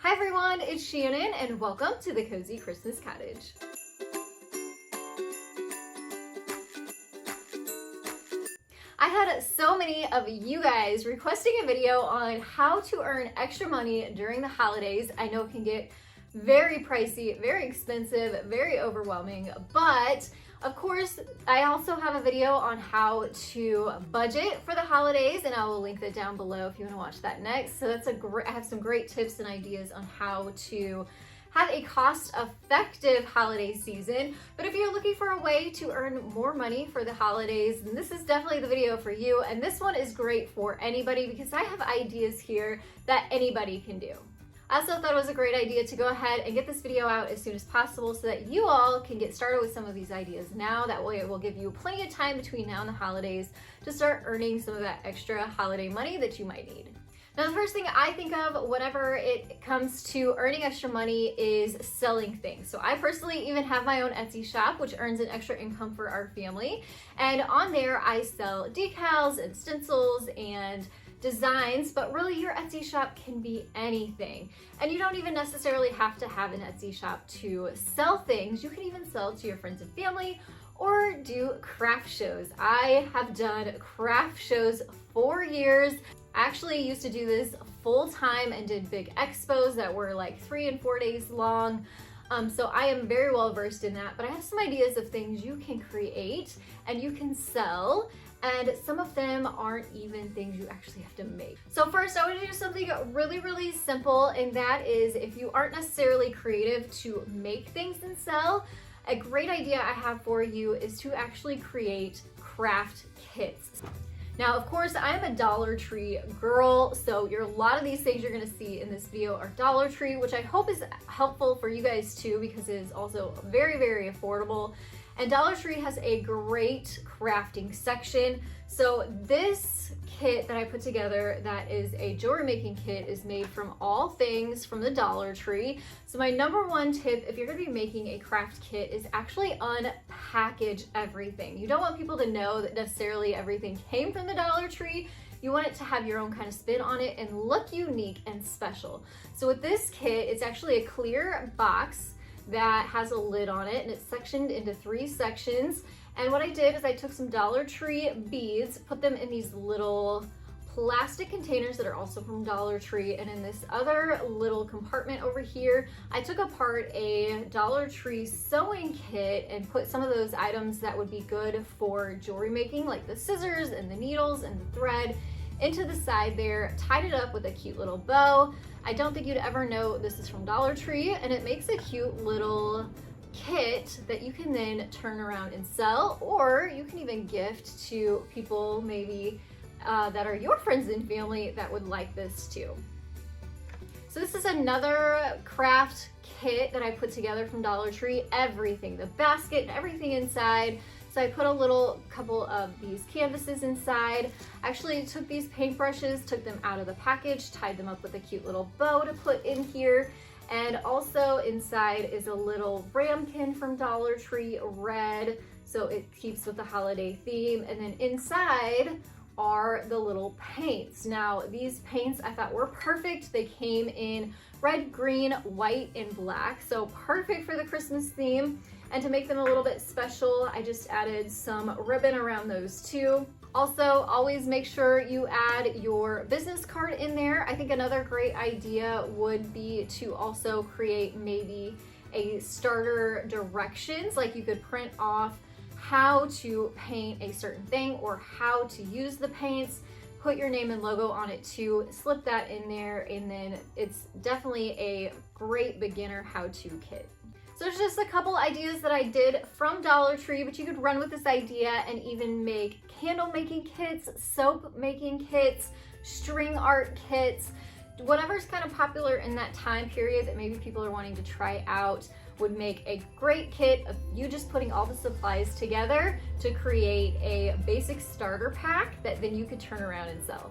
Hi everyone, it's Shannon and welcome to the Cozy Christmas Cottage. I had so many of you guys requesting a video on how to earn extra money during the holidays. I know it can get very pricey, very expensive, very overwhelming, but of course, I also have a video on how to budget for the holidays, and I will link that down below if you want to watch that next. So I have some great tips and ideas on how to have a cost-effective holiday season. But if you're looking for a way to earn more money for the holidays, then this is definitely the video for you. And this one is great for anybody because I have ideas here that anybody can do. I also thought it was a great idea to go ahead and get this video out as soon as possible so that you all can get started with some of these ideas now. That way it will give you plenty of time between now and the holidays to start earning some of that extra holiday money that you might need. Now, the first thing I think of whenever it comes to earning extra money is selling things. So I personally even have my own Etsy shop, which earns an extra income for our family. And on there, I sell decals and stencils and designs, but really your Etsy shop can be anything. And you don't even necessarily have to have an Etsy shop to sell things. You can even sell to your friends and family or do craft shows. I have done craft shows for years. I actually used to do this full time and did big expos that were like 3 and 4 days long. So I am very well versed in that, but I have some ideas of things you can create and you can sell, and some of them aren't even things you actually have to make. So first I want to do something really simple, and that is if you aren't necessarily creative to make things and sell, a great idea I have for you is to actually create craft kits. Now, of course, I'm a Dollar Tree girl, so a lot of these things you're gonna see in this video are Dollar Tree, which I hope is helpful for you guys too, because it is also very affordable. And Dollar Tree has a great crafting section. So this kit that I put together, that is a jewelry making kit, is made from all things from the Dollar Tree. So my number one tip, if you're gonna be making a craft kit, is actually unpackage everything. You don't want people to know that necessarily everything came from the Dollar Tree. You want it to have your own kind of spin on it and look unique and special. So with this kit, it's actually a clear box that has a lid on it, and it's sectioned into 3 sections. And what I did is I took some Dollar Tree beads, put them in these little plastic containers that are also from Dollar Tree, and in this other little compartment over here, I took apart a Dollar Tree sewing kit and put some of those items that would be good for jewelry making, like the scissors and the needles and the thread, into the side there, tied it up with a cute little bow. I don't think you'd ever know this is from Dollar Tree, and it makes a cute little kit that you can then turn around and sell, or you can even gift to people maybe that are your friends and family that would like this too. So this is another craft kit that I put together from Dollar Tree. Everything, the basket and everything inside. So I put a couple of these canvases inside. Actually took these paintbrushes, took them out of the package, tied them up with a cute little bow to put in here. And also inside is a little ramekin from Dollar Tree, red, so it keeps with the holiday theme. And then inside are the little paints. Now these paints I thought were perfect. They came in red, green, white, and black, so perfect for the Christmas theme. And to make them a little bit special, I just added some ribbon around those too. Also, always make sure you add your business card in there. I think another great idea would be to also create maybe a starter directions, like you could print off how to paint a certain thing or how to use the paints, put your name and logo on it too, slip that in there, and then it's definitely a great beginner how-to kit. So there's just a couple ideas that I did from Dollar Tree, but you could run with this idea and even make candle making kits, soap making kits, string art kits, whatever's kind of popular in that time period that maybe people are wanting to try out would make a great kit of you just putting all the supplies together to create a basic starter pack that then you could turn around and sell.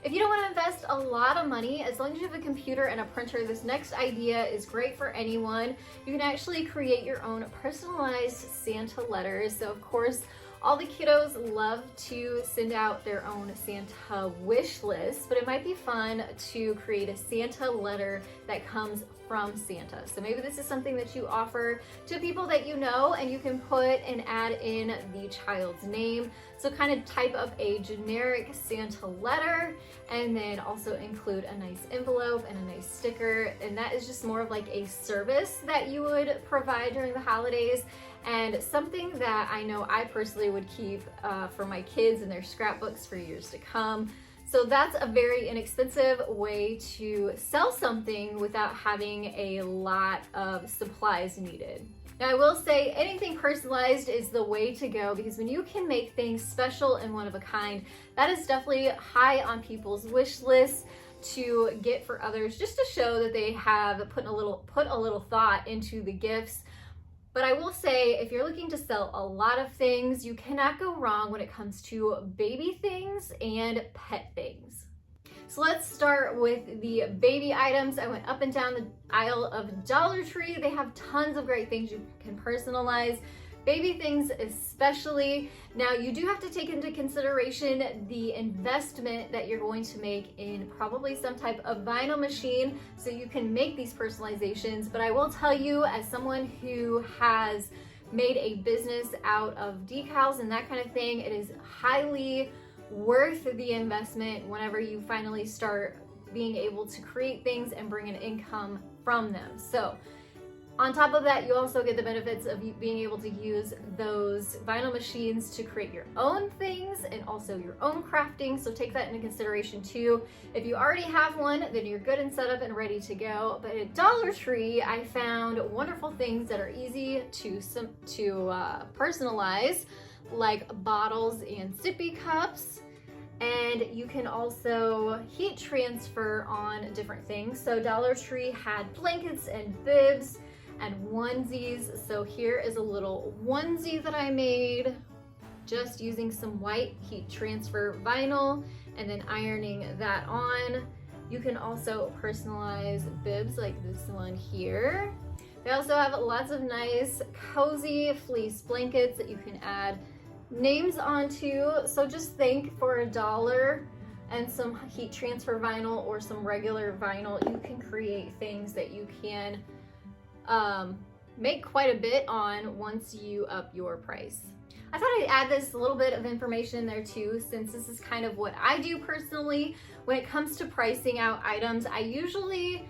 If you don't want to invest a lot of money, as long as you have a computer and a printer, this next idea is great for anyone. You can actually create your own personalized Santa letters. So of course, All the kiddos love to send out their own Santa wish list, but it might be fun to create a Santa letter that comes from Santa. So maybe this is something that you offer to people that you know, and you can put and add in the child's name. So kind of type up a generic Santa letter and then also include a nice envelope and a nice sticker. And that is just more of like a service that you would provide during the holidays, and something that I know I personally would keep for my kids in their scrapbooks for years to come. So that's a very inexpensive way to sell something without having a lot of supplies needed. Now I will say anything personalized is the way to go, because when you can make things special and one of a kind, that is definitely high on people's wish lists to get for others, just to show that they have put a little thought into the gifts. But I will say, if you're looking to sell a lot of things, you cannot go wrong when it comes to baby things and pet things. So let's start with the baby items. I went up and down the aisle of Dollar Tree. They have tons of great things you can personalize. Baby things especially. Now you do have to take into consideration the investment that you're going to make in probably some type of vinyl machine so you can make these personalizations. But I will tell you, as someone who has made a business out of decals and that kind of thing, it is highly worth the investment whenever you finally start being able to create things and bring an income from them. So on top of that, you also get the benefits of being able to use those vinyl machines to create your own things and also your own crafting. So take that into consideration too. If you already have one, then you're good and set up and ready to go. But at Dollar Tree, I found wonderful things that are easy to personalize, like bottles and sippy cups. And you can also heat transfer on different things. So Dollar Tree had blankets and bibs and onesies. So here is a little onesie that I made just using some white heat transfer vinyl and then ironing that on. You can also personalize bibs like this one here. They also have lots of nice cozy fleece blankets that you can add names onto. So just think, for $1 and some heat transfer vinyl or some regular vinyl, you can create things that you can make quite a bit on once you up your price. I thought I'd add this little bit of information there too, since this is kind of what I do personally. When it comes to pricing out items, I usually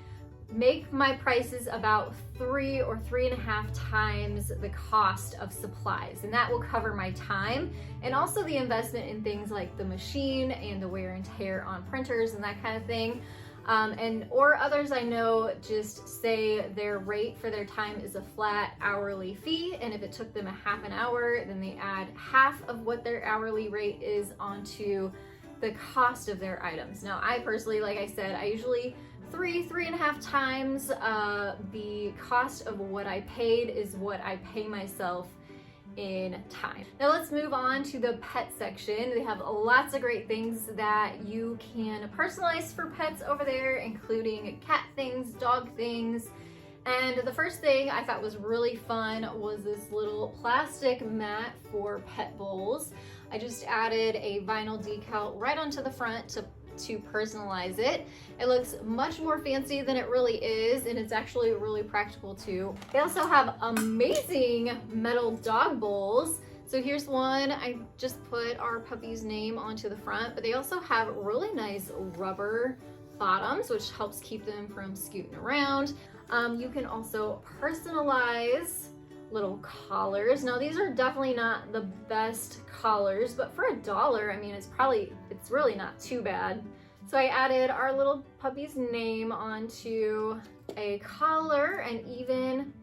make my prices about 3 or 3.5 times the cost of supplies, and that will cover my time and also the investment in things like the machine and the wear and tear on printers and that kind of thing. Or others I know just say their rate for their time is a flat hourly fee, and if it took them a half an hour, then they add half of what their hourly rate is onto the cost of their items. Now I personally, like I said, I usually 3.5 times the cost of what I paid is what I pay myself in time. Now let's move on to the pet section. They have lots of great things that you can personalize for pets over there, including cat things, dog things. And the first thing I thought was really fun was this little plastic mat for pet bowls. I just added a vinyl decal right onto the front to personalize it. It looks much more fancy than it really is, and it's actually really practical too. They also have amazing metal dog bowls. So here's one. I just put our puppy's name onto the front, but they also have really nice rubber bottoms, which helps keep them from scooting around. You can also personalize little collars. Now these are definitely not the best collars, but for $1, I mean, it's really not too bad. So I added our little puppy's name onto a collar and even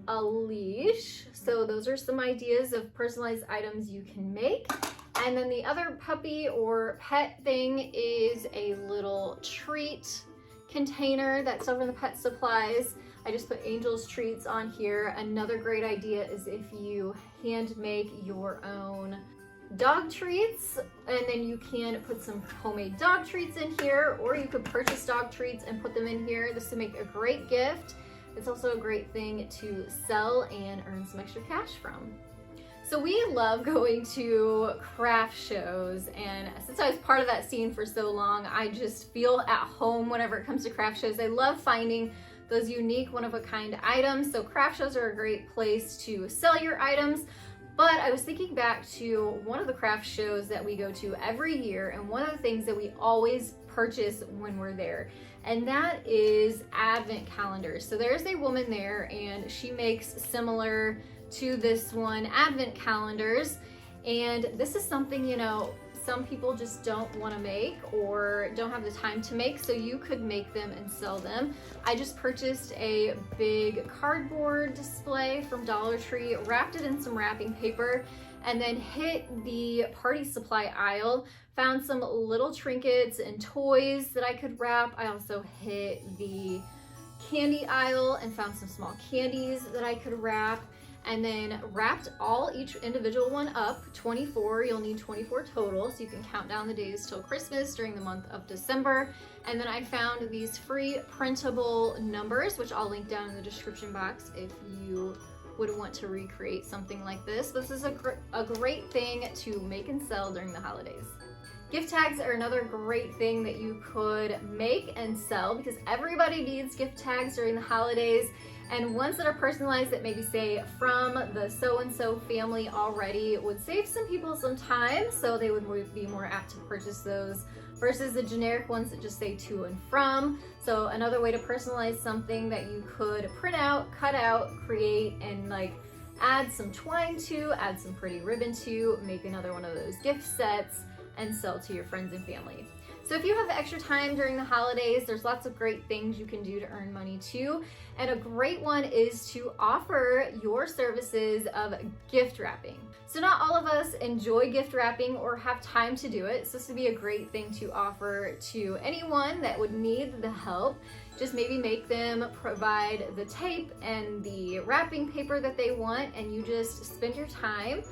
a leash. So those are some ideas of personalized items you can make. And then the other puppy or pet thing is a little treat container that's over in the pet supplies. I just put Angel's treats on here. Another great idea is if you hand make your own dog treats, and then you can put some homemade dog treats in here, or you could purchase dog treats and put them in here. This would make a great gift. It's also a great thing to sell and earn some extra cash from. So we love going to craft shows, and since I was part of that scene for so long, I just feel at home whenever it comes to craft shows. I love finding those unique, one-of-a-kind items. So craft shows are a great place to sell your items. But I was thinking back to one of the craft shows that we go to every year, and one of the things that we always purchase when we're there, and that is advent calendars. So there's a woman there, and she makes similar to this one advent calendars, and this is something, you know, some people just don't want to make or don't have the time to make, so you could make them and sell them. I just purchased a big cardboard display from Dollar Tree, wrapped it in some wrapping paper, and then hit the party supply aisle, found some little trinkets and toys that I could wrap. I also hit the candy aisle and found some small candies that I could wrap, and then wrapped each individual one up, 24, you'll need 24 total, so you can count down the days till Christmas during the month of December. And then I found these free printable numbers, which I'll link down in the description box if you would want to recreate something like this. This is a great thing to make and sell during the holidays. Gift tags are another great thing that you could make and sell, because everybody needs gift tags during the holidays. And ones that are personalized that maybe say from the so-and-so family already would save some people some time, so they would be more apt to purchase those versus the generic ones that just say to and from. So another way to personalize something that you could print out, cut out, create, and like add some twine to, add some pretty ribbon to, make another one of those gift sets and sell to your friends and family. So if you have extra time during the holidays, there's lots of great things you can do to earn money too. And a great one is to offer your services of gift wrapping. So not all of us enjoy gift wrapping or have time to do it. So this would be a great thing to offer to anyone that would need the help. Just maybe make them provide the tape and the wrapping paper that they want, and you just spend your time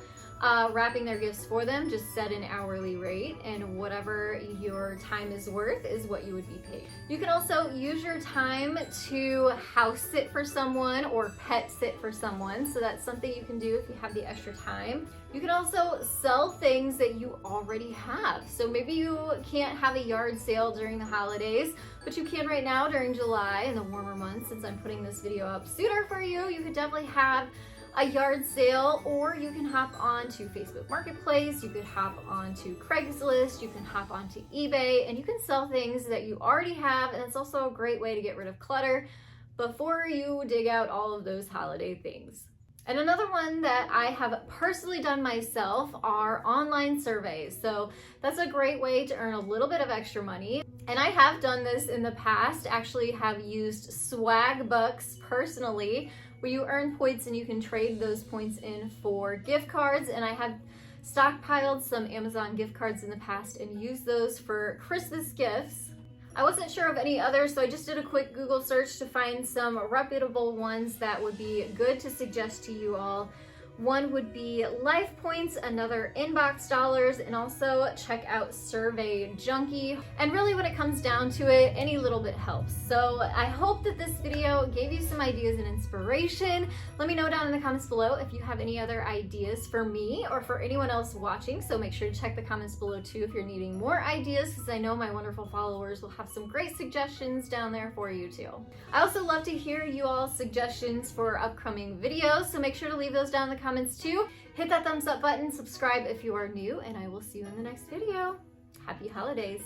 wrapping their gifts for them. Just set an hourly rate, and whatever your time is worth is what you would be paid. You can also use your time to house sit for someone or pet sit for someone, so that's something you can do if you have the extra time. You can also sell things that you already have. So maybe you can't have a yard sale during the holidays, but you can right now during July in the warmer months. Since I'm putting this video up sooner for you, you could definitely have a yard sale, or you can hop onto Facebook Marketplace, you could hop onto Craigslist, you can hop onto eBay, and you can sell things that you already have. And it's also a great way to get rid of clutter before you dig out all of those holiday things. And another one that I have personally done myself are online surveys. So that's a great way to earn a little bit of extra money. And I have done this in the past, actually have used swag bucks personally, where you earn points and you can trade those points in for gift cards. And I have stockpiled some Amazon gift cards in the past and used those for Christmas gifts. I wasn't sure of any others, so I just did a quick Google search to find some reputable ones that would be good to suggest to you all. One would be Life Points, another Inbox Dollars, and also check out Survey Junkie. And really when it comes down to it, any little bit helps. So I hope that this video gave you some ideas and inspiration. Let me know down in the comments below if you have any other ideas for me or for anyone else watching. So make sure to check the comments below too if you're needing more ideas, because I know my wonderful followers will have some great suggestions down there for you too. I also love to hear you all's suggestions for upcoming videos, so make sure to leave those down in the comments too. Hit that thumbs up button, subscribe if you are new, and I will see you in the next video. Happy holidays.